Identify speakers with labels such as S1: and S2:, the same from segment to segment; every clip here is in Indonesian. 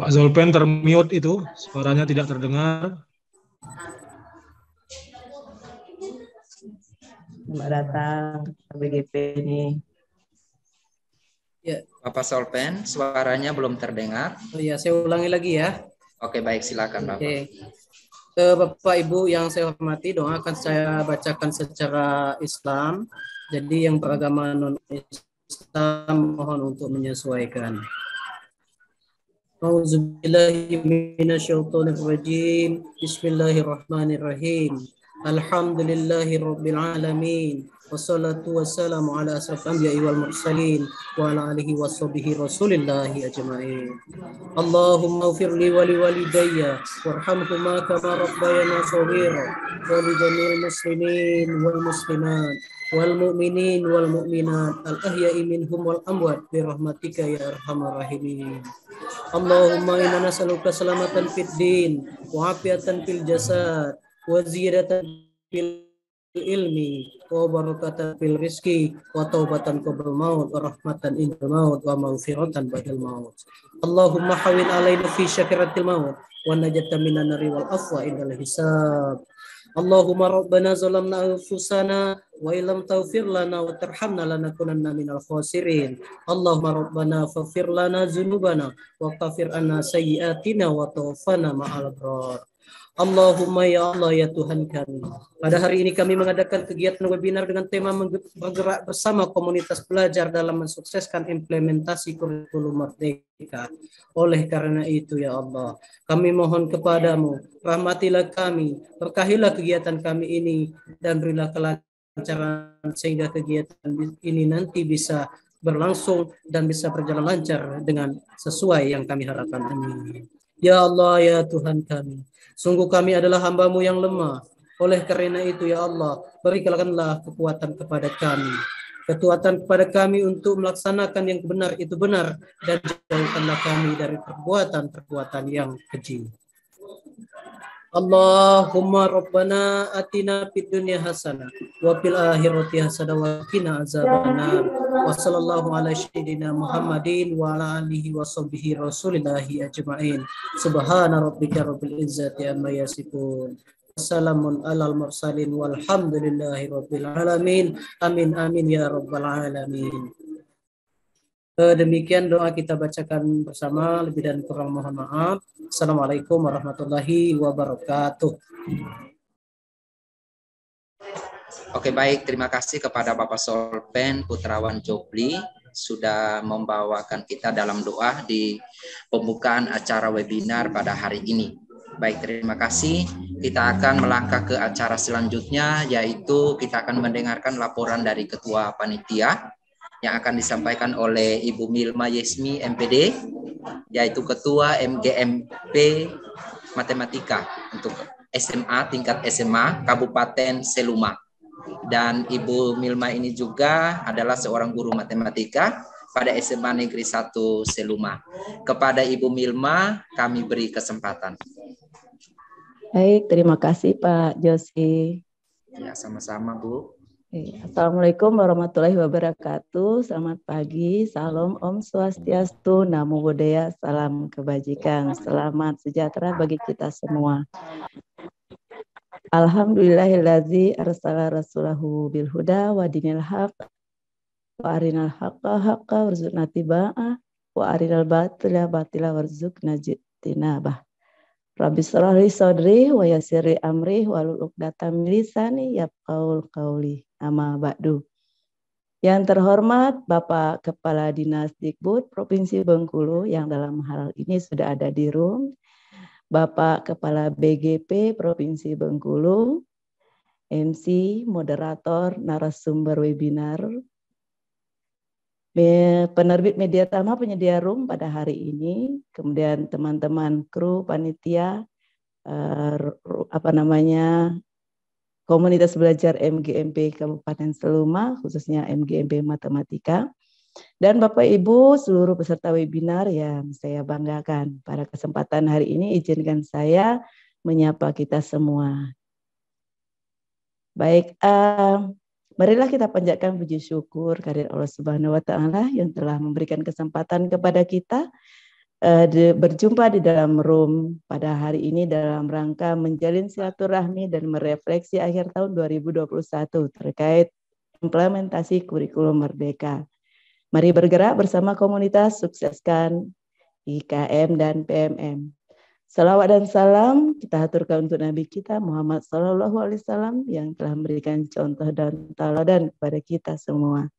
S1: Pak Zolpen termute itu, suaranya tidak terdengar.
S2: Selamat datang ke BGP ini.
S3: Ya, Bapak Zolpen, suaranya belum terdengar.
S4: Oh ya, saya ulangi lagi ya.
S3: Oke, baik, silakan Bapak.
S4: Oke. Bapak Ibu yang saya hormati, doa akan saya bacakan secara Islam. Jadi yang beragama non-Islam mohon untuk menyesuaikan. A'udzubillahi minasyaitonirrajim. Bismillahirrahmanirrahim. Alhamdulillahi rabbil alamin. Wassalatu wassalamu ala asrafil anbiya'i wal mursalin wa ala alihi washabihi rasulillahi ajma'in. Allahumma ighfir li wa liwalidayya warhamhuma kama rabbayana shaghira wa li jami'il muslimin wal muslimat wal mu'minin wal mu'minat al ahya'i minhum wal amwat bi rahmatika ya arhamar rahimin. Allahumma inna nas'aluka salamatan fid din wa afiatan fil jasad wa ziyadatan fil ilmi wa barakatan fil rizki wa taubatan qabla maut wa rahmatan indal maut wa maghfiratan ba'dal maut. Allahumma hawin alaina fi syakiratil maut wa najatan minan nari wal afwa indal hisab. Allahumma rabbana zalamna anfusana wa illam taghfir lana wa tarhamna lanakunanna minal khasirin. Allahumma rabbana faghfir lana dzunubana wa kaffir anna sayyi'atina wa tawaffana ma'al abrar. Allahumma ya Allah ya Tuhan kami. Pada hari ini kami mengadakan kegiatan webinar dengan tema bergerak bersama komunitas belajar dalam mensukseskan implementasi kurikulum Merdeka. Oleh karena itu ya Allah, kami mohon kepadamu, rahmatilah kami, berkahilah kegiatan kami ini, dan berilah kelancaran sehingga kegiatan ini nanti bisa berlangsung dan bisa berjalan lancar dengan sesuai yang kami harapkan. Amin. Ya Allah ya Tuhan kami, sungguh kami adalah hamba-Mu yang lemah. Oleh karena itu ya Allah, berikanlah kekuatan kepada kami. Kekuatan kepada kami untuk melaksanakan yang benar itu benar, dan jauhkanlah kami dari perbuatan-perbuatan yang keji. Allahumma rabbana atina fid dunya hasanah wa fil akhirati hasanah wa qina azabannar. Wa sallallahu ala sayyidina Muhammadin wa ala alihi wa sahbihi rasulillahi ajma'in. Subhana rabbika rabbil izzati amma yasifun. Wassalamun alal mursalin walhamdulillahi rabbil alamin. Amin amin ya rabbal alamin. Demikian doa kita bacakan bersama, lebih dan kurang mohon maaf. Assalamualaikum warahmatullahi wabarakatuh.
S3: Oke, baik, terima kasih kepada Bapak Zolpen Putrawan Jobli sudah membawakan kita dalam doa di pembukaan acara webinar pada hari ini. Baik, terima kasih. Kita akan melangkah ke acara selanjutnya, yaitu kita akan mendengarkan laporan dari Ketua Panitia yang akan disampaikan oleh Ibu Milma Yesmi MPD, yaitu Ketua MGMP Matematika untuk SMA, tingkat SMA Kabupaten Seluma. Dan Ibu Milma ini juga adalah seorang guru matematika pada SMA Negeri 1 Seluma. Kepada Ibu Milma kami beri kesempatan.
S2: Baik, terima kasih Pak Josi.
S3: Ya, sama-sama Bu.
S2: Assalamualaikum warahmatullahi wabarakatuh. Selamat pagi, salam Om Swastiastu, Namo Buddhaya, salam kebajikan, selamat sejahtera bagi kita semua. Alhamdulillahillazi arsala rasulahu bil huda wa dinil haq wa arinal haqqa haqqa warzuqna tiba'ah wa arinal batila batila warzuqna jinabah. Rabbi shrah li sadri wa yassir li amri wahlul 'uqdatam min lisani yafqahul qawli. Amma ba'du. Yang terhormat Bapak Kepala Dinas Dikbud Provinsi Bengkulu yang dalam hal ini sudah ada di room, Bapak Kepala BGP Provinsi Bengkulu, MC, moderator, narasumber webinar, penerbit media Tama penyedia room pada hari ini, kemudian teman-teman kru, panitia, komunitas belajar MGMP Kabupaten Seluma, khususnya MGMP Matematika, dan Bapak Ibu seluruh peserta webinar yang saya banggakan. Pada kesempatan hari ini izinkan saya menyapa kita semua. Baik, marilah kita panjatkan puji syukur kehadirat Allah Subhanahu wa taala yang telah memberikan kesempatan kepada kita berjumpa di dalam room pada hari ini dalam rangka menjalin silaturahmi dan merefleksi akhir tahun 2021 terkait implementasi kurikulum Merdeka. Mari bergerak bersama komunitas sukseskan IKM dan PMM. Salawat dan salam kita haturkan untuk Nabi kita Muhammad SAW yang telah memberikan contoh dan teladan kepada kita semua.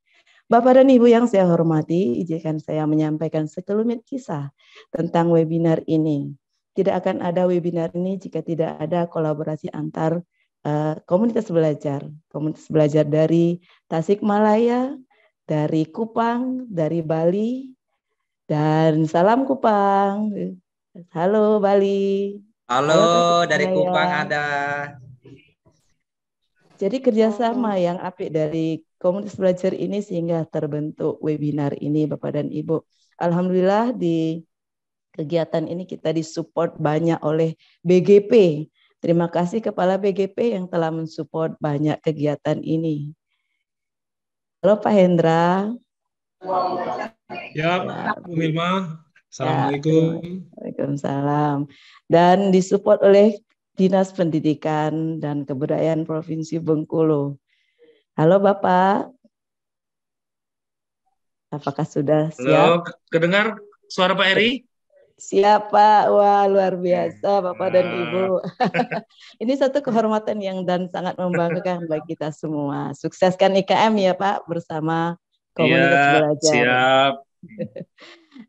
S2: Bapak dan Ibu yang saya hormati, izinkan saya menyampaikan sekelumit kisah tentang webinar ini. Tidak akan ada webinar ini jika tidak ada kolaborasi antar komunitas belajar. Komunitas belajar dari Tasikmalaya, dari Kupang, dari Bali, dan salam Kupang. Halo Bali.
S3: Halo, dari Kupang ada.
S2: Jadi kerjasama yang apik dari komunitas belajar ini sehingga terbentuk webinar ini Bapak dan Ibu. Alhamdulillah di kegiatan ini kita disupport banyak oleh BGP. Terima kasih Kepala BGP yang telah mensupport banyak kegiatan ini. Halo Pak Hendra.
S1: Ya, Bu Milma. Assalamualaikum.
S2: Waalaikumsalam. Dan disupport oleh Dinas Pendidikan dan Kebudayaan Provinsi Bengkulu. Halo Bapak. Apakah sudah siap?
S5: Halo, kedengar suara Pak Eri?
S2: Siap Pak. Wah, luar biasa Bapak dan Ibu. Ini satu kehormatan yang dan sangat membanggakan bagi kita semua. Sukseskan IKM ya Pak bersama komunitas belajar.
S5: Siap.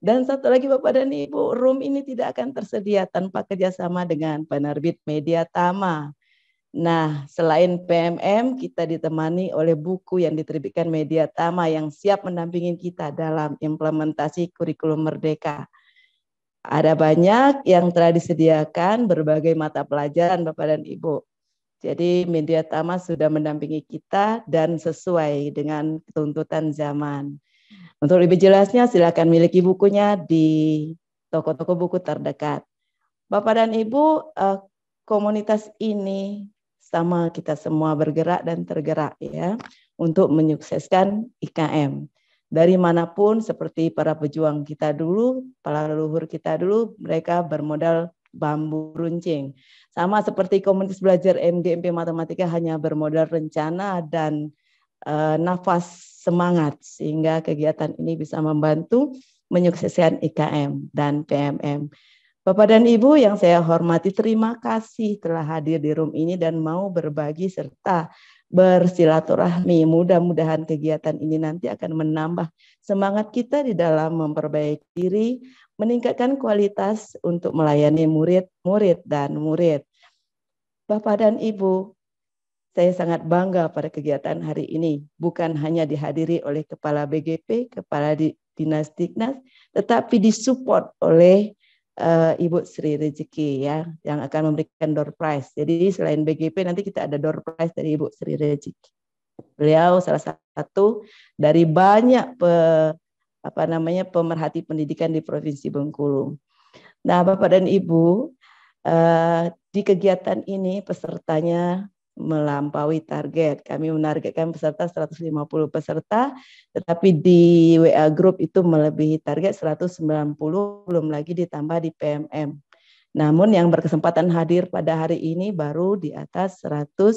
S2: Dan satu lagi Bapak dan Ibu, room ini tidak akan tersedia tanpa kerjasama dengan penerbit Media Tama. Nah, selain PMM, kita ditemani oleh buku yang diterbitkan Media Tama yang siap mendampingi kita dalam implementasi kurikulum Merdeka. Ada banyak yang telah disediakan berbagai mata pelajaran Bapak dan Ibu. Jadi Media Tama sudah mendampingi kita dan sesuai dengan tuntutan zaman. Untuk lebih jelasnya silakan miliki bukunya di toko-toko buku terdekat. Bapak dan Ibu, komunitas ini sama kita semua bergerak dan tergerak ya untuk menyukseskan IKM. Dari manapun seperti para pejuang kita dulu, para leluhur kita dulu, mereka bermodal bambu runcing. Sama seperti komunitas belajar MGMP Matematika hanya bermodal rencana dan nafas semangat sehingga kegiatan ini bisa membantu menyukseskan IKM dan PMM. Bapak dan Ibu yang saya hormati, terima kasih telah hadir di room ini dan mau berbagi serta bersilaturahmi. Mudah-mudahan kegiatan ini nanti akan menambah semangat kita di dalam memperbaiki diri, meningkatkan kualitas untuk melayani murid-murid dan murid. Bapak dan Ibu, saya sangat bangga pada kegiatan hari ini, bukan hanya dihadiri oleh Kepala BGP, Kepala Dinas Diknas, tetapi disupport oleh Ibu Sri Rezeki ya, yang akan memberikan door prize. Jadi selain BGP nanti kita ada door prize dari Ibu Sri Rezeki. Beliau salah satu dari banyak pemerhati pendidikan di Provinsi Bengkulu. Nah, Bapak dan Ibu, di kegiatan ini pesertanya melampaui target. Kami menargetkan peserta 150 peserta, tetapi di WA Group itu melebihi target 190, belum lagi ditambah di PMM. Namun yang berkesempatan hadir pada hari ini baru di atas 117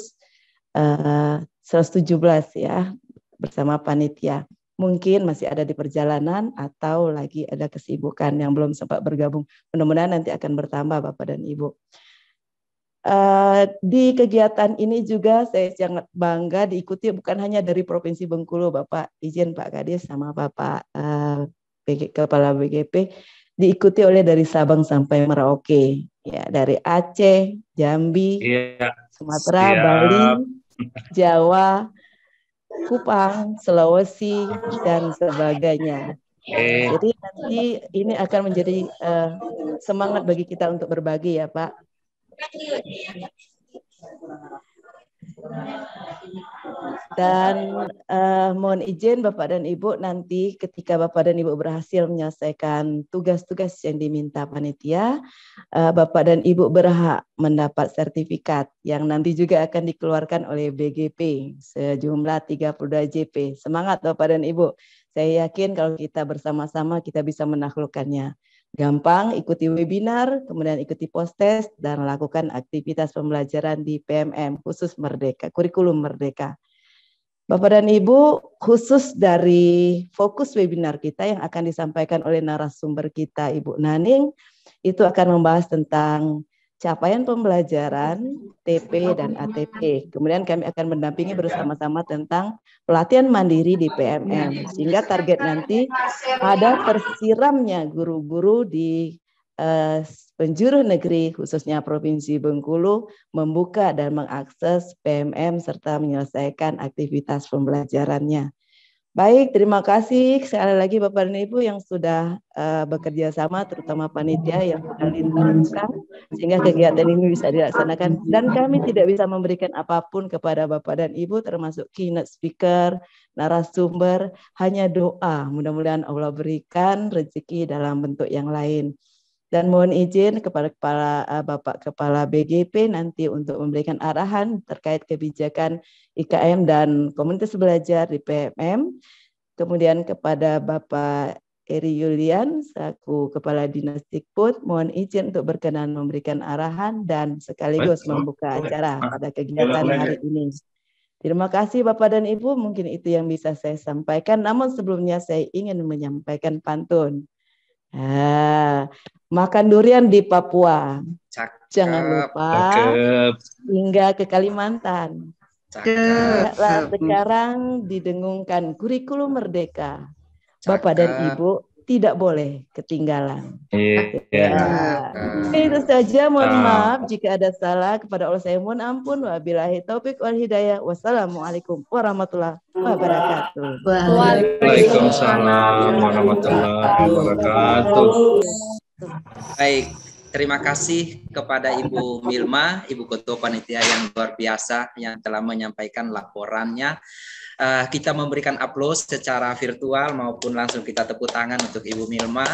S2: ya, bersama panitia. Mungkin masih ada di perjalanan atau lagi ada kesibukan yang belum sempat bergabung. Mudah-mudahan nanti akan bertambah Bapak dan Ibu. Di kegiatan ini juga saya sangat bangga diikuti bukan hanya dari Provinsi Bengkulu, Bapak izin Pak Kades sama Bapak Kepala BGP, diikuti oleh dari Sabang sampai Merauke, ya dari Aceh, Jambi, Sumatera, Bali, Jawa, Kupang, Sulawesi, dan sebagainya. Jadi nanti ini akan menjadi semangat bagi kita untuk berbagi ya Pak. Dan mohon izin Bapak dan Ibu, nanti ketika Bapak dan Ibu berhasil menyelesaikan tugas-tugas yang diminta panitia, Bapak dan Ibu berhak mendapat sertifikat yang nanti juga akan dikeluarkan oleh BGP sejumlah 32 JP. Semangat Bapak dan Ibu. Saya yakin kalau kita bersama-sama kita bisa menaklukkannya. Gampang, ikuti webinar, kemudian ikuti post-test, dan lakukan aktivitas pembelajaran di PMM, khusus Merdeka, kurikulum Merdeka. Bapak dan Ibu, khusus dari fokus webinar kita yang akan disampaikan oleh narasumber kita, Ibu Naning, itu akan membahas tentang capaian pembelajaran, TP dan ATP. Kemudian kami akan mendampingi bersama-sama tentang pelatihan mandiri di PMM. Sehingga target nanti ada tersiramnya guru-guru di penjuru negeri, khususnya Provinsi Bengkulu, membuka dan mengakses PMM serta menyelesaikan aktivitas pembelajarannya. Baik, terima kasih sekali lagi Bapak dan Ibu yang sudah bekerja sama, terutama panitia yang sudah ditargetkan sehingga kegiatan ini bisa dilaksanakan. Dan kami tidak bisa memberikan apapun kepada Bapak dan Ibu, termasuk keynote speaker, narasumber, hanya doa. Mudah-mudahan Allah berikan rezeki dalam bentuk yang lain. Dan mohon izin kepada Bapak Kepala BGP nanti untuk memberikan arahan terkait kebijakan IKM dan komunitas belajar di PMM. Kemudian kepada Bapak Eri Yulian selaku Kepala Dinas Dikbud, mohon izin untuk berkenan memberikan arahan dan sekaligus membuka acara pada kegiatan hari ini. Terima kasih Bapak dan Ibu, mungkin itu yang bisa saya sampaikan. Namun sebelumnya saya ingin menyampaikan pantun. Makan durian di Papua.
S3: Cakep.
S2: Jangan lupa hingga ke Kalimantan.
S3: Cakep.
S2: Sekarang didengungkan kurikulum Merdeka.
S3: Cakep.
S2: Bapak dan Ibu tidak boleh ketinggalan. Itu saja, mohon maaf jika ada salah, kepada Allah saya mohon ampun. Wabillahi taufik wal hidayah. Wassalamualaikum warahmatullahi wabarakatuh.
S5: Waalaikumsalam warahmatullahi wabarakatuh.
S3: Baik, terima kasih kepada Ibu Milma, Ibu Ketua Panitia yang luar biasa yang telah menyampaikan laporannya. Kita memberikan aplaus secara virtual maupun langsung kita tepuk tangan untuk Ibu Milma.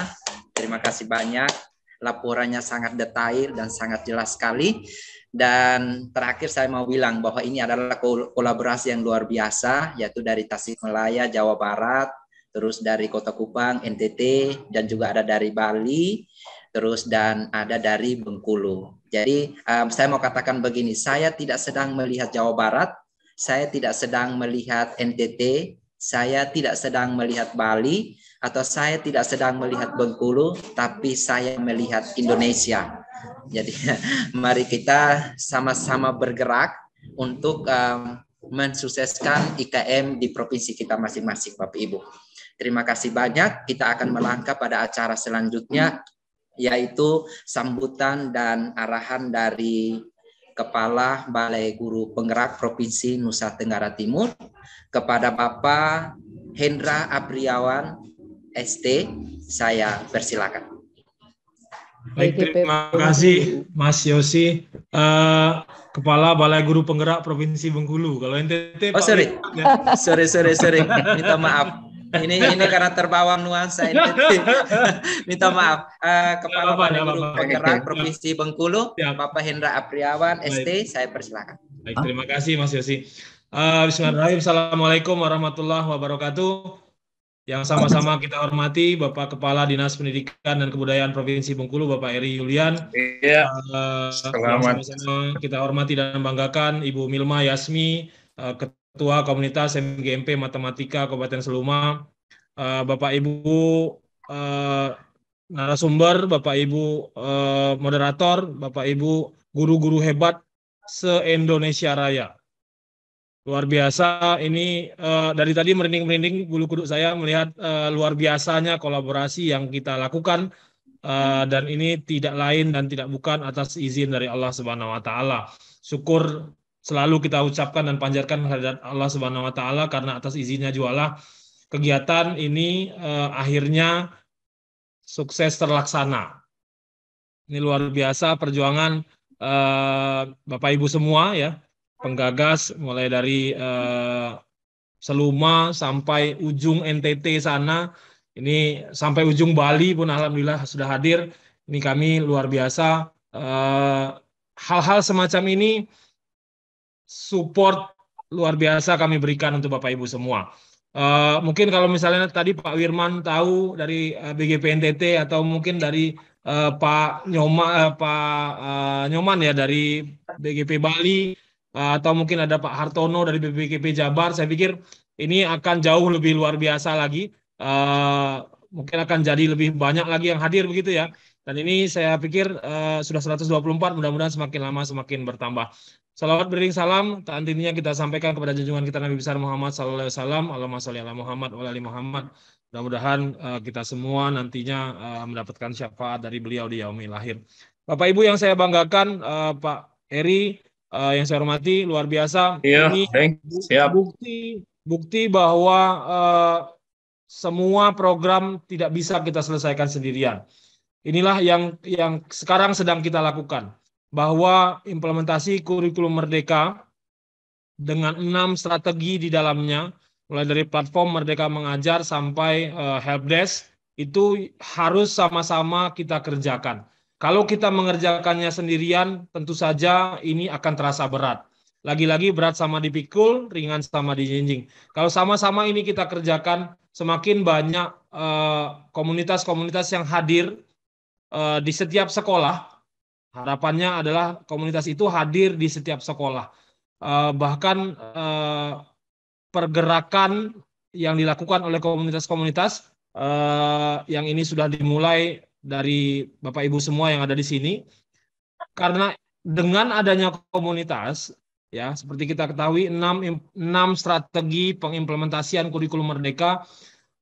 S3: Terima kasih banyak. Laporannya sangat detail dan sangat jelas sekali. Dan terakhir saya mau bilang bahwa ini adalah kolaborasi yang luar biasa, yaitu dari Tasikmalaya, Jawa Barat, terus dari Kota Kupang, NTT, dan juga ada dari Bali, terus dan ada dari Bengkulu. Jadi saya mau katakan begini, saya tidak sedang melihat Jawa Barat, saya tidak sedang melihat NTT, saya tidak sedang melihat Bali, atau saya tidak sedang melihat Bengkulu, tapi saya melihat Indonesia. Jadi mari kita sama-sama bergerak untuk mensukseskan IKM di provinsi kita masing-masing, Bapak Ibu. Terima kasih banyak. Kita akan melangkah pada acara selanjutnya, yaitu sambutan dan arahan dari Kepala Balai Guru Penggerak Provinsi Nusa Tenggara Timur kepada Bapak Hendra Apriawan ST. Saya persilakan.
S1: Baik, terima kasih Mas Yosi, Kepala Balai Guru Penggerak Provinsi Bengkulu. Kalau NTT,
S3: oh sorry, sorry, minta maaf. Ini karena terbawa nuansa NTT. Minta maaf. Kepala Balai Guru Penggerak Provinsi Bengkulu, Bapak Hendra Apriawan ST, saya persilakan.
S1: Baik, terima kasih Mas Yosi. Bismillahirrahmanirrahim. Assalamualaikum warahmatullahi wabarakatuh. Yang sama-sama kita hormati Bapak Kepala Dinas Pendidikan dan Kebudayaan Provinsi Bengkulu, Bapak Eri Yulian.
S5: Iya.
S1: Yang sama-sama kita hormati dan banggakan Ibu Milma Yasmi, Ketua Komunitas MGMP Matematika Kabupaten Seluma, Bapak Ibu narasumber, Bapak Ibu moderator, Bapak Ibu guru-guru hebat se-Indonesia Raya. Luar biasa, ini dari tadi merinding-merinding bulu kuduk saya melihat luar biasanya kolaborasi yang kita lakukan, dan ini tidak lain dan tidak bukan atas izin dari Allah Subhanahu wa taala. Syukur selalu kita ucapkan dan panjatkan kehadirat Allah Subhanahu wa taala karena atas izinnya jualah kegiatan ini akhirnya sukses terlaksana. Ini luar biasa perjuangan Bapak Ibu semua ya, penggagas mulai dari Seluma sampai ujung NTT sana, ini sampai ujung Bali pun alhamdulillah sudah hadir. Ini kami luar biasa. Hal-hal semacam ini support luar biasa kami berikan untuk Bapak Ibu semua. Mungkin kalau misalnya tadi Pak Wirman tahu dari BGP NTT atau mungkin dari Pak Nyoman ya dari BGP Bali, atau mungkin ada Pak Hartono dari BGP Jabar, saya pikir ini akan jauh lebih luar biasa lagi. Mungkin akan jadi lebih banyak lagi yang hadir begitu ya. Dan ini saya pikir sudah 124, mudah-mudahan semakin lama semakin bertambah. Salawat beriring salam, tak intinya kita sampaikan kepada junjungan kita Nabi besar Muhammad SAW. Allahumma sholli ala Muhammad wa ala ali Muhammad. Mudah-mudahan kita semua nantinya mendapatkan syafaat dari beliau di yaumil akhir. Bapak Ibu yang saya banggakan, Pak Eri, yang saya hormati, luar biasa.
S5: Iya,
S1: Ini
S5: siap.
S1: bukti bahwa semua program tidak bisa kita selesaikan sendirian. Inilah yang sekarang sedang kita lakukan, bahwa implementasi kurikulum Merdeka dengan 6 strategi di dalamnya, mulai dari platform Merdeka Mengajar sampai helpdesk, itu harus sama-sama kita kerjakan. Kalau kita mengerjakannya sendirian, tentu saja ini akan terasa berat. Lagi-lagi berat sama dipikul, ringan sama dijinjing. Kalau sama-sama ini kita kerjakan, semakin banyak komunitas-komunitas yang hadir di setiap sekolah. Harapannya adalah komunitas itu hadir di setiap sekolah. Bahkan pergerakan yang dilakukan oleh komunitas-komunitas yang ini sudah dimulai dari Bapak Ibu semua yang ada di sini. Karena dengan adanya komunitas, ya seperti kita ketahui 6 strategi pengimplementasian kurikulum Merdeka,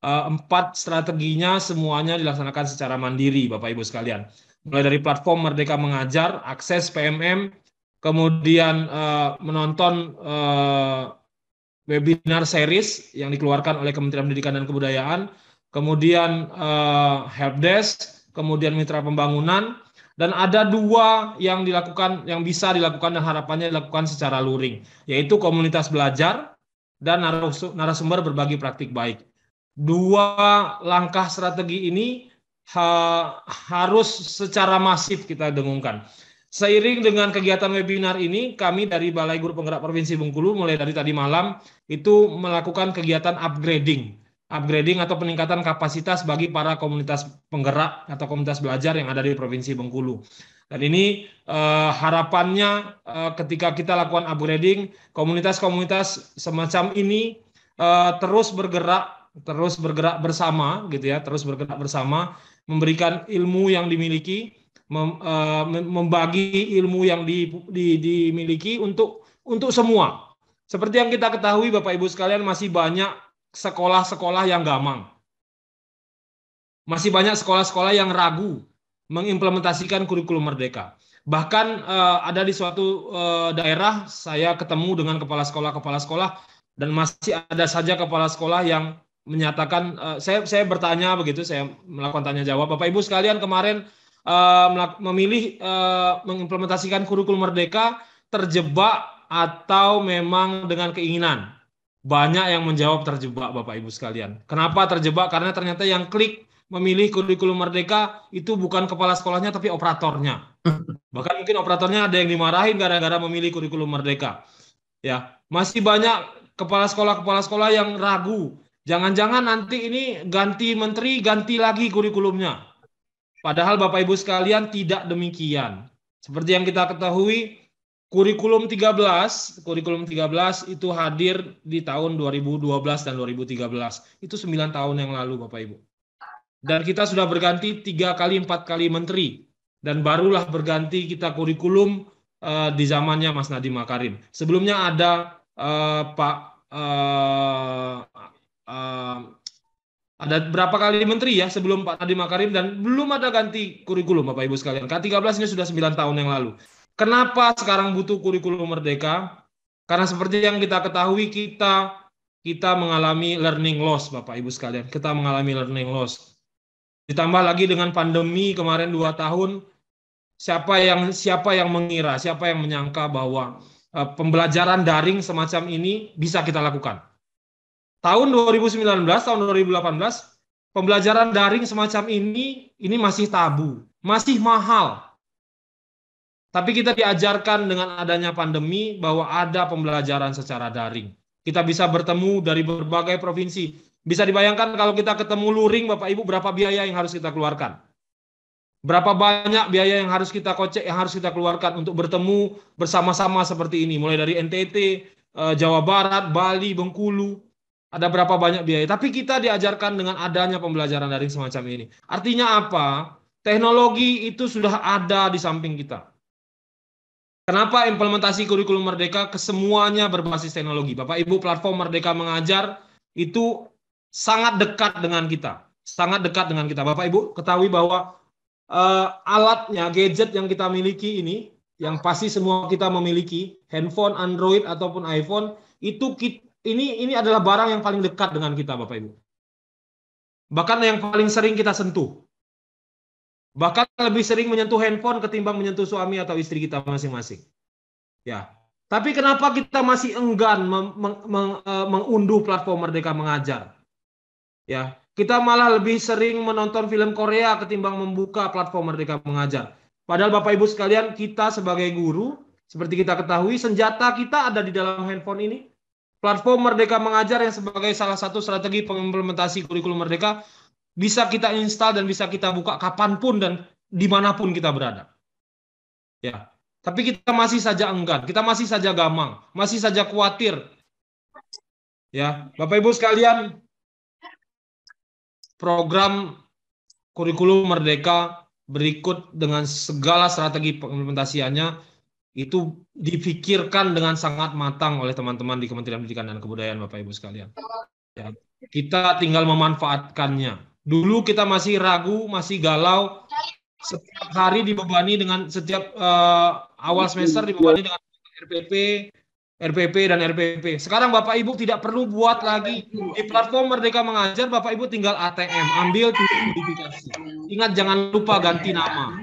S1: 4 strateginya semuanya dilaksanakan secara mandiri, Bapak Ibu sekalian. Mulai dari platform Merdeka Mengajar, akses PMM, kemudian menonton webinar series yang dikeluarkan oleh Kementerian Pendidikan dan Kebudayaan, kemudian helpdesk, kemudian mitra pembangunan, dan ada 2 yang bisa dilakukan dan harapannya dilakukan secara luring, yaitu komunitas belajar dan narasumber berbagi praktik baik. 2 langkah strategi ini harus secara masif kita dengungkan. Seiring dengan kegiatan webinar ini, kami dari Balai Guru Penggerak Provinsi Bengkulu mulai dari tadi malam itu melakukan kegiatan upgrading atau peningkatan kapasitas bagi para komunitas penggerak atau komunitas belajar yang ada di Provinsi Bengkulu. Dan ini harapannya ketika kita lakukan upgrading, komunitas-komunitas semacam ini terus bergerak bersama gitu ya, memberikan ilmu yang dimiliki, membagi ilmu yang dimiliki untuk semua. Seperti yang kita ketahui Bapak Ibu sekalian, masih banyak sekolah-sekolah yang gamang. Masih banyak sekolah-sekolah yang ragu mengimplementasikan kurikulum Merdeka. Bahkan ada di suatu daerah saya ketemu dengan kepala sekolah dan masih ada saja kepala sekolah yang menyatakan, saya bertanya begitu, saya melakukan tanya jawab, Bapak Ibu sekalian kemarin memilih mengimplementasikan kurikulum Merdeka terjebak atau memang dengan keinginan? Banyak yang menjawab terjebak, Bapak Ibu sekalian. Kenapa terjebak? Karena ternyata yang klik memilih kurikulum Merdeka itu bukan kepala sekolahnya tapi operatornya. Bahkan mungkin operatornya ada yang dimarahin gara-gara memilih kurikulum Merdeka. Ya, masih banyak kepala sekolah yang ragu. Jangan-jangan nanti ini ganti menteri, ganti lagi kurikulumnya. Padahal Bapak Ibu sekalian tidak demikian. Seperti yang kita ketahui, kurikulum 13 itu hadir di tahun 2012 dan 2013. Itu 9 tahun yang lalu Bapak Ibu. Dan kita sudah berganti 3 kali 4 kali menteri. Dan barulah berganti kita kurikulum di zamannya Mas Nadiem Makarim. Sebelumnya ada ada berapa kali menteri ya sebelum Pak Nadiem Makarim, dan belum ada ganti kurikulum Bapak Ibu sekalian. K13 ini sudah 9 tahun yang lalu. Kenapa sekarang butuh kurikulum Merdeka? Karena seperti yang kita ketahui, kita mengalami learning loss Bapak Ibu sekalian. Kita mengalami learning loss. Ditambah lagi dengan pandemi kemarin 2 tahun, siapa yang mengira, siapa yang menyangka bahwa pembelajaran daring semacam ini bisa kita lakukan. Tahun 2019, tahun 2018, pembelajaran daring semacam ini masih tabu, masih mahal. Tapi kita diajarkan dengan adanya pandemi bahwa ada pembelajaran secara daring. Kita bisa bertemu dari berbagai provinsi. Bisa dibayangkan kalau kita ketemu luring, Bapak Ibu, berapa biaya yang harus kita keluarkan? Berapa banyak biaya yang harus kita kocek, yang harus kita keluarkan untuk bertemu bersama-sama seperti ini. Mulai dari NTT, Jawa Barat, Bali, Bengkulu. Ada berapa banyak biaya. Tapi kita diajarkan dengan adanya pembelajaran daring semacam ini. Artinya apa? Teknologi itu sudah ada di samping kita. Kenapa implementasi kurikulum Merdeka kesemuanya berbasis teknologi? Bapak Ibu, platform Merdeka Mengajar itu sangat dekat dengan kita. Sangat dekat dengan kita. Bapak Ibu ketahui bahwa alatnya, gadget yang kita miliki ini, yang pasti semua kita memiliki, handphone, Android, ataupun iPhone, itu ini adalah barang yang paling dekat dengan kita, Bapak Ibu. Bahkan yang paling sering kita sentuh. Bahkan lebih sering menyentuh handphone ketimbang menyentuh suami atau istri kita masing-masing. Ya. Tapi kenapa kita masih enggan mengunduh platform Merdeka Mengajar? Ya, kita malah lebih sering menonton film Korea ketimbang membuka platform Merdeka Mengajar. Padahal Bapak Ibu sekalian, kita sebagai guru, seperti kita ketahui, senjata kita ada di dalam handphone ini. Platform Merdeka Mengajar yang sebagai salah satu strategi pengimplementasi kurikulum Merdeka bisa kita install dan bisa kita buka kapanpun dan dimanapun kita berada. Ya, tapi kita masih saja enggan, kita masih saja gamang, masih saja khawatir. Ya, Bapak Ibu sekalian, program kurikulum Merdeka berikut dengan segala strategi pengimplementasiannya itu dipikirkan dengan sangat matang oleh teman-teman di Kementerian Pendidikan dan Kebudayaan, Bapak Ibu sekalian. Ya, kita tinggal memanfaatkannya. Dulu kita masih ragu, masih galau, setiap hari dibebani dengan setiap awal semester dibebani dengan RPP dan RPP. Sekarang Bapak Ibu tidak perlu buat lagi di platform Merdeka Mengajar. Bapak Ibu tinggal ATM, ambil tulis modifikasi. Ingat jangan lupa ganti nama.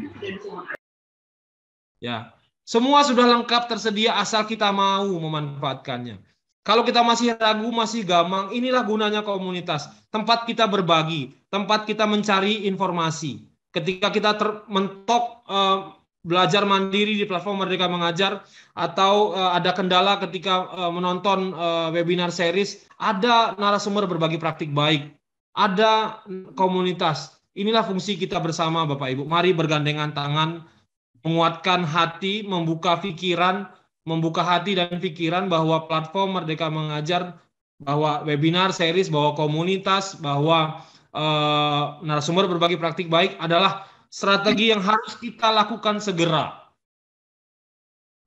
S1: Ya, semua sudah lengkap tersedia asal kita mau memanfaatkannya. Kalau kita masih ragu, masih gamang, inilah gunanya komunitas. Tempat kita berbagi, tempat kita mencari informasi. Ketika kita mentok belajar mandiri di platform Merdeka Mengajar, atau ada kendala ketika menonton webinar series, ada narasumber berbagi praktik baik, ada komunitas. Inilah fungsi kita bersama, Bapak Ibu. Mari bergandengan tangan, menguatkan hati, membuka pikiran, membuka hati dan pikiran bahwa platform Merdeka Mengajar, bahwa webinar series, bahwa komunitas, bahwa narasumber berbagi praktik baik adalah strategi yang harus kita lakukan segera.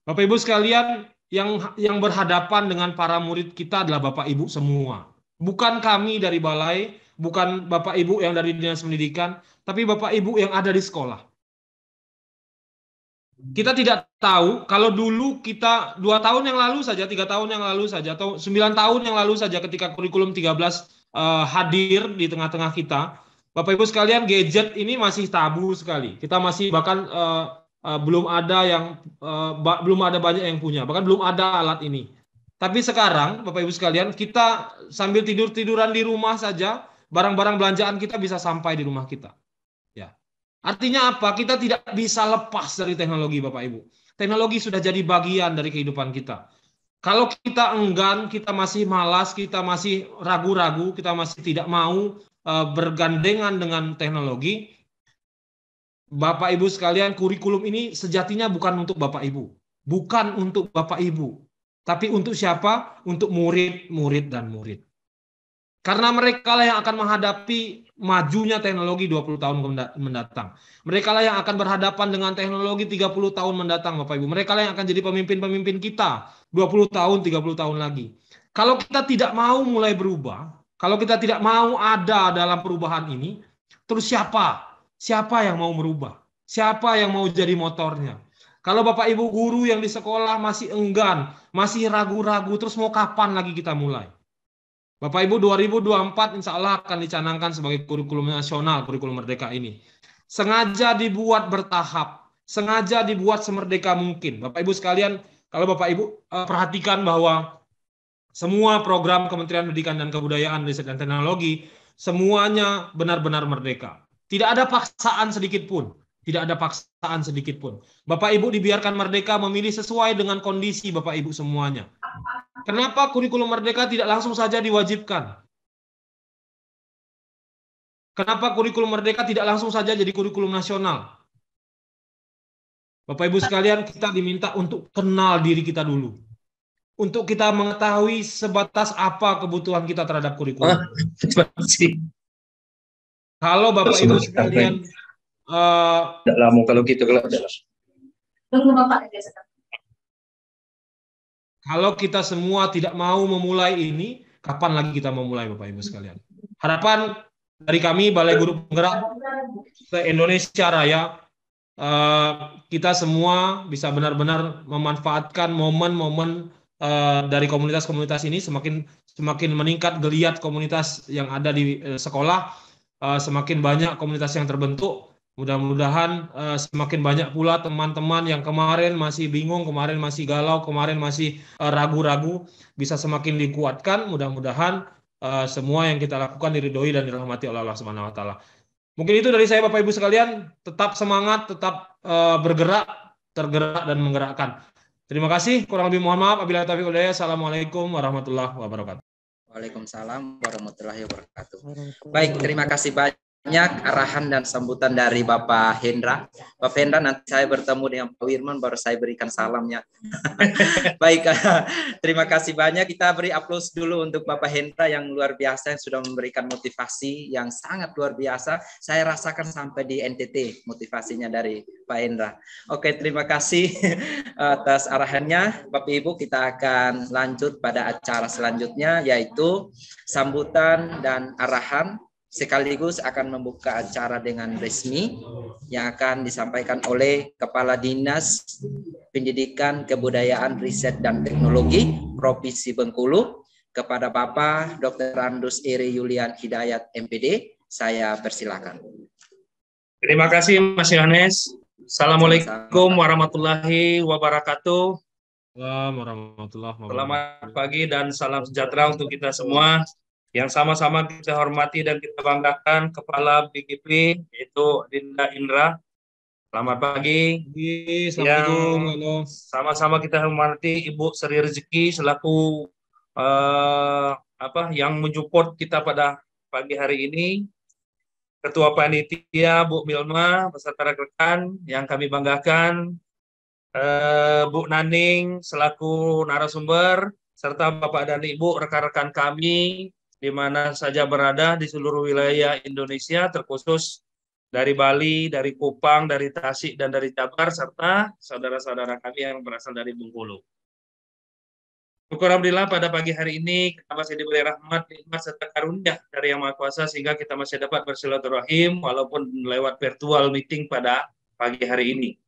S1: Bapak Ibu sekalian, yang berhadapan dengan para murid kita adalah Bapak Ibu semua. Bukan kami dari balai, bukan Bapak Ibu yang dari Dinas Pendidikan, tapi Bapak Ibu yang ada di sekolah. Kita tidak tahu kalau dulu kita 2 tahun yang lalu saja, 3 tahun yang lalu saja, atau 9 tahun yang lalu saja ketika kurikulum 13 hadir di tengah-tengah kita, Bapak Ibu sekalian, gadget ini masih tabu sekali. Kita masih bahkan belum ada banyak yang punya, bahkan belum ada alat ini. Tapi sekarang Bapak Ibu sekalian, kita sambil tiduran di rumah saja, barang-barang belanjaan kita bisa sampai di rumah kita. Ya. Artinya apa? Kita tidak bisa lepas dari teknologi, Bapak Ibu. Teknologi sudah jadi bagian dari kehidupan kita. Kalau kita enggan, kita masih malas, kita masih ragu-ragu, kita masih tidak mau bergandengan dengan teknologi, Bapak Ibu sekalian, kurikulum ini sejatinya bukan untuk Bapak Ibu. Bukan untuk Bapak Ibu. Tapi untuk siapa? Untuk murid-murid dan murid. Karena mereka lah yang akan menghadapi majunya teknologi 20 tahun mendatang. Mereka lah yang akan berhadapan dengan teknologi 30 tahun mendatang, Bapak Ibu. Mereka lah yang akan jadi pemimpin-pemimpin kita 20 tahun, 30 tahun lagi. Kalau kita tidak mau mulai berubah, kalau kita tidak mau ada dalam perubahan ini, terus siapa? Siapa yang mau merubah? Siapa yang mau jadi motornya? Kalau Bapak Ibu guru yang di sekolah masih enggan, masih ragu-ragu, terus mau kapan lagi kita mulai? Bapak Ibu, 2024 insya Allah akan dicanangkan sebagai kurikulum nasional, kurikulum merdeka ini. Sengaja dibuat bertahap, sengaja dibuat semerdeka mungkin. Bapak Ibu sekalian, kalau Bapak Ibu perhatikan bahwa semua program Kementerian Pendidikan dan Kebudayaan, Riset dan Teknologi, semuanya benar-benar merdeka. Tidak ada paksaan sedikit pun. Tidak ada paksaan sedikit pun. Bapak Ibu dibiarkan merdeka memilih sesuai dengan kondisi Bapak Ibu semuanya. Kenapa kurikulum merdeka tidak langsung saja diwajibkan? Kenapa kurikulum merdeka tidak langsung saja jadi kurikulum nasional? Bapak Ibu sekalian, kita diminta untuk kenal diri kita dulu. Untuk kita mengetahui sebatas apa kebutuhan kita terhadap kurikulum. Kalau Bapak Ibu sekalian
S5: tidak lama kalau gitu
S1: kalau kita semua tidak mau memulai ini, kapan lagi kita memulai Bapak Ibu sekalian? Harapan dari kami Balai Guru Penggerak se-Indonesia Raya, kita semua bisa benar-benar memanfaatkan momen-momen dari komunitas-komunitas ini, semakin meningkat geliat komunitas yang ada di sekolah, semakin banyak komunitas yang terbentuk. Mudah-mudahan semakin banyak pula teman-teman yang kemarin masih bingung, kemarin masih galau, kemarin masih ragu-ragu, bisa semakin dikuatkan. Mudah-mudahan semua yang kita lakukan diridhoi dan dirahmati oleh Allah Subhanahu wa taala. Mungkin itu dari saya Bapak Ibu sekalian, tetap semangat, tetap bergerak, tergerak dan menggerakkan. Terima kasih, kurang lebih mohon maaf. Wabillahi taufiq wal hidayah. Assalamualaikum warahmatullahi wabarakatuh.
S3: Waalaikumsalam warahmatullahi wabarakatuh. Baik, terima kasih banyak arahan dan sambutan dari Bapak Hendra. Bapak Hendra, nanti saya bertemu dengan Pak Wirman, baru saya berikan salamnya. Baik, terima kasih banyak. Kita beri aplaus dulu untuk Bapak Hendra yang luar biasa, yang sudah memberikan motivasi yang sangat luar biasa. Saya rasakan sampai di NTT motivasinya dari Pak Hendra. Oke, terima kasih atas arahannya. Bapak Ibu, kita akan lanjut pada acara selanjutnya, yaitu sambutan dan arahan, sekaligus akan membuka acara dengan resmi yang akan disampaikan oleh Kepala Dinas Pendidikan, Kebudayaan, Riset, dan Teknologi Provinsi Bengkulu kepada Bapak Dr. Randus Eri Yulian Hidayat MPD. Saya persilakan.
S5: Terima kasih Mas Yohanes. Assalamualaikum warahmatullahi wabarakatuh. Selamat pagi dan salam sejahtera untuk kita semua. Yang sama-sama kita hormati dan kita banggakan Kepala BGP, yaitu Dinda Indra. Selamat pagi.
S1: Assalamualaikum.
S5: Sama-sama kita hormati Ibu Sri Rezeki selaku yang mensupport kita pada pagi hari ini. Ketua Panitia Bu Milma beserta rekan yang kami banggakan, Bu Naning selaku narasumber, serta Bapak dan Ibu rekan-rekan kami di mana saja berada di seluruh wilayah Indonesia, terkhusus dari Bali, dari Kupang, dari Tasik, dan dari Jabar, serta saudara-saudara kami yang berasal dari Bengkulu. Alhamdulillah pada pagi hari ini kita masih diberi rahmat, nikmat, serta karunia dari Yang Maha Kuasa sehingga kita masih dapat bersilaturahim walaupun lewat virtual meeting pada pagi hari ini.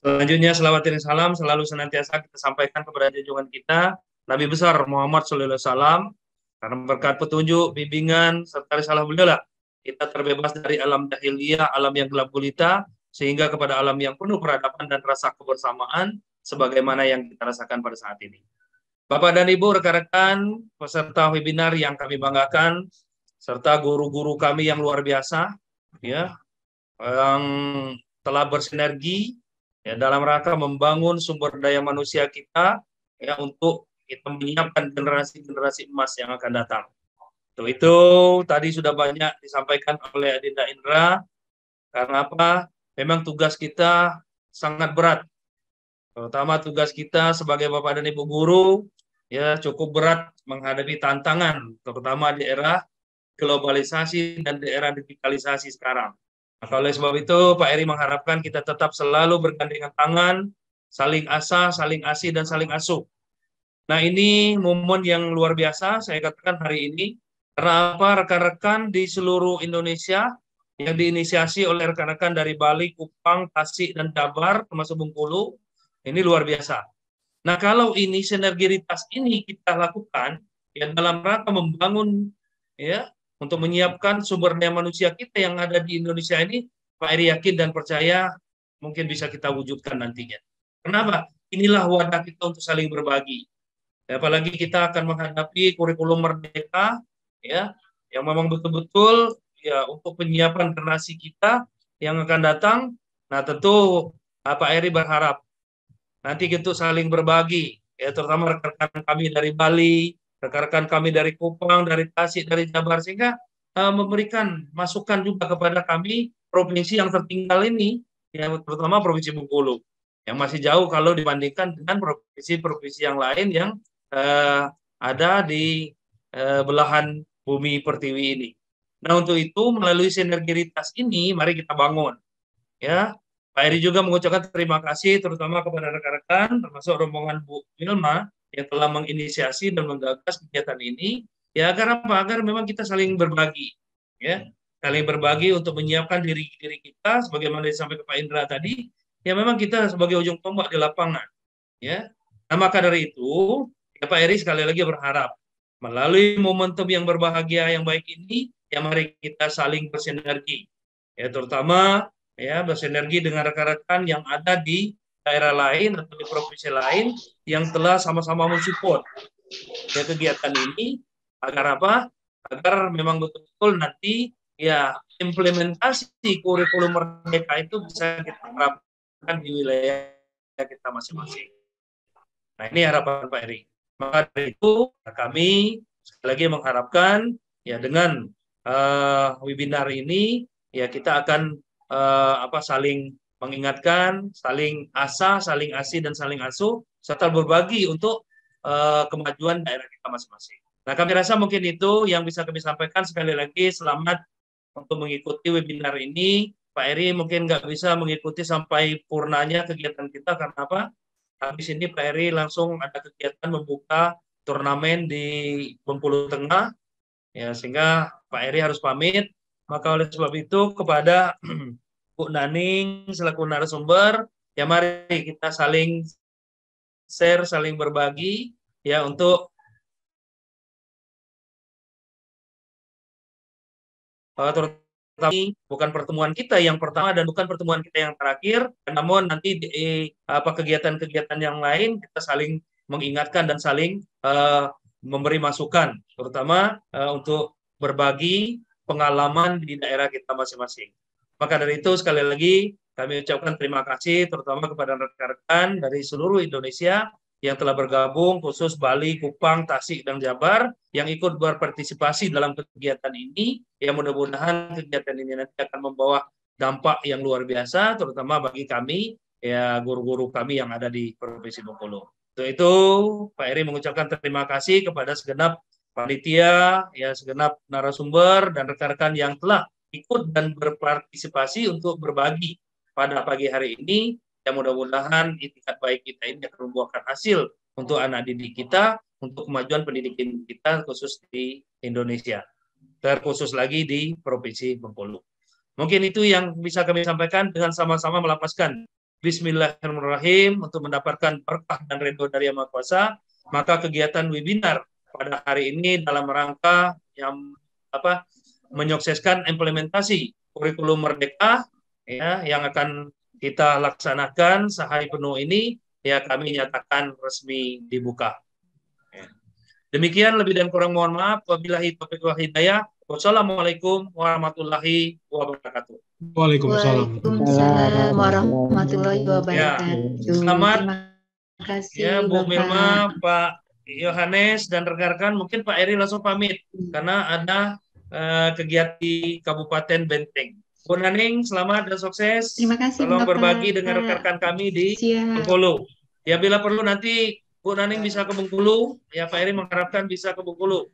S5: Selanjutnya selawat dan salam selalu senantiasa kita sampaikan kepada junjungan kita Nabi besar Muhammad SAW. Karena berkat petunjuk, bimbingan, serta risalah beliau lah, kita terbebas dari alam jahiliyah, alam yang gelap gulita, sehingga kepada alam yang penuh peradaban dan rasa kebersamaan, sebagaimana yang kita rasakan pada saat ini. Bapak dan Ibu, rekan-rekan, peserta webinar yang kami banggakan, serta guru-guru kami yang luar biasa, ya, yang telah bersinergi ya, dalam rangka membangun sumber daya manusia kita, ya, untuk kita menyiapkan generasi-generasi emas yang akan datang. Itu tadi sudah banyak disampaikan oleh Dinda Indra. Karena apa? Memang tugas kita sangat berat. Terutama tugas kita sebagai Bapak dan Ibu guru, ya cukup berat menghadapi tantangan, terutama di era globalisasi dan di era digitalisasi sekarang. Maka oleh sebab itu, Pak Eri mengharapkan kita tetap selalu bergandengan tangan, saling asah, saling asih, dan saling asuh. Nah, ini momen yang luar biasa saya katakan hari ini. Karena apa? Rekan-rekan di seluruh Indonesia yang diinisiasi oleh rekan-rekan dari Bali, Kupang, Tasik, dan Jabar, termasuk Bengkulu, ini luar biasa. Nah, kalau ini sinergitas ini kita lakukan ya dalam rangka membangun ya untuk menyiapkan sumber daya manusia kita yang ada di Indonesia ini, Pak Eri yakin dan percaya mungkin bisa kita wujudkan nantinya. Kenapa? Inilah wadah kita untuk saling berbagi. Apalagi kita akan menghadapi kurikulum merdeka ya yang memang betul-betul ya untuk penyiapan generasi kita yang akan datang. Nah, tentu Pak Eri berharap nanti kita saling berbagi ya terutama rekan-rekan kami dari Bali, rekan-rekan kami dari Kupang, dari Tasik, dari Jabar, sehingga memberikan masukan juga kepada kami provinsi yang tertinggal ini, ya terutama Provinsi Bengkulu, yang masih jauh kalau dibandingkan dengan provinsi-provinsi yang lain yang ada di belahan bumi pertiwi ini. Nah, untuk itu melalui sinergitas ini mari kita bangun. Ya, Pak Eri juga mengucapkan terima kasih terutama kepada rekan-rekan termasuk rombongan Bu Wilma yang telah menginisiasi dan menggagas kegiatan ini. Ya, agar apa? Agar memang kita saling berbagi. Ya, saling berbagi untuk menyiapkan diri kita sebagaimana disampaikan Pak Indra tadi. Ya, memang kita sebagai ujung tombak di lapangan. Ya. Nah, maka dari itu, ya, Pak Eri sekali lagi berharap melalui momentum yang berbahagia yang baik ini, ya mari kita saling bersinergi, ya terutama ya bersinergi dengan rekan-rekan yang ada di daerah lain atau di provinsi lain yang telah sama-sama mensupport ya kegiatan ini agar apa? Agar memang betul-betul nanti ya implementasi kurikulum Merdeka itu bisa kita terapkan di wilayah kita masing-masing. Nah, ini harapan Pak Eri. Maka dari itu kami sekali lagi mengharapkan ya dengan webinar ini ya kita akan saling mengingatkan, saling asah, saling asih dan saling asuh serta berbagi untuk kemajuan daerah kita masing-masing. Nah, kami rasa mungkin itu yang bisa kami sampaikan. Sekali lagi selamat untuk mengikuti webinar ini. Pak Eri mungkin nggak bisa mengikuti sampai purnanya kegiatan kita karena apa? Habis ini Pak Eri langsung ada kegiatan membuka turnamen di Bengkulu Tengah, ya sehingga Pak Eri harus pamit. Maka oleh sebab itu kepada Bu Naning selaku narasumber, ya mari kita saling share, saling berbagi, ya untuk terutama bukan pertemuan kita yang pertama dan bukan pertemuan kita yang terakhir, namun nanti di kegiatan-kegiatan yang lain kita saling mengingatkan dan saling memberi masukan, terutama untuk berbagi pengalaman di daerah kita masing-masing. Maka dari itu sekali lagi kami ucapkan terima kasih terutama kepada rekan-rekan dari seluruh Indonesia yang telah bergabung, khusus Bali, Kupang, Tasik, dan Jabar yang ikut berpartisipasi dalam kegiatan ini. Ya mudah-mudahan kegiatan ini nanti akan membawa dampak yang luar biasa, terutama bagi kami, ya guru-guru kami yang ada di Provinsi Bengkulu. Untuk itu, Pak Eri mengucapkan terima kasih kepada segenap panitia, ya segenap narasumber dan rekan-rekan yang telah ikut dan berpartisipasi untuk berbagi pada pagi hari ini. Ya mudah-mudahan itikat baik kita ini akan membuahkan hasil untuk anak didik kita, untuk kemajuan pendidikan kita khusus di Indonesia, terkhusus lagi di Provinsi Bengkulu. Mungkin itu yang bisa kami sampaikan dengan sama-sama melapaskan Bismillahirrahmanirrahim untuk mendapatkan berkah dan ridho dari Yang Maha Kuasa. Maka kegiatan webinar pada hari ini dalam rangka yang menyukseskan implementasi kurikulum Merdeka ya yang akan kita laksanakan sehari penuh ini, ya kami nyatakan resmi dibuka. Demikian lebih dan kurang mohon maaf. Wabillahi taufiq wal hidayah. Wassalamualaikum warahmatullahi wabarakatuh.
S1: Waalaikumsalam.
S6: Waalaikumsalam warahmatullahi wabarakatuh.
S5: Ya, selamat.
S6: Terima kasih,
S5: ya Bu
S6: Bapak.
S5: Milma, Pak Yohanes dan rekan-rekan. Mungkin Pak Eri langsung pamit karena ada kegiatan di Kabupaten Benteng. Bu Naning, selamat dan sukses.
S6: Terima kasih,
S5: Tolong
S6: Bapak.
S5: berbagi dengan rekan-rekan kami di Bengkulu. Ya bila perlu nanti Bu Naning bisa ke Bengkulu, ya Pak Eri mengharapkan bisa ke Bengkulu.